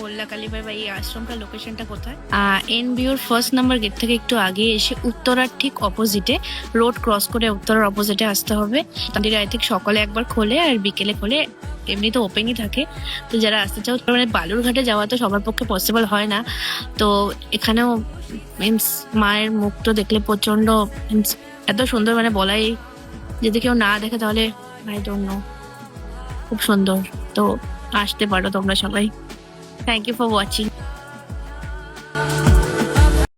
বললা কালীবাই বা এই আশ্রমটার লোকেশনটা কোথায়? এনবিওর ফার্স্ট নাম্বার গেট থেকে একটু আগে এসে উত্তরার ঠিক অপোজিটে, রোড ক্রস করে উত্তরার অপোজিটে আসতে হবে। মন্দির আই থিঙ্ক সকালে একবার খোলে আর বিকেলে খোলে, এমনি তো ওপেনই থাকে। তো যারা আসতে চাও, মানে বালুরঘাটে যাওয়া তো সবার পক্ষে পসিবল হয় না, তো এখানেও মিন্স মায়ের মুখ তো দেখলে প্রচন্ড মিন্স এত সুন্দর, মানে বলাই, যদি কেউ না দেখে তাহলে আই ডোন্ট নো, খুব সুন্দর। তো আসতে পারো তোমরা সবাই। Thank you for watching.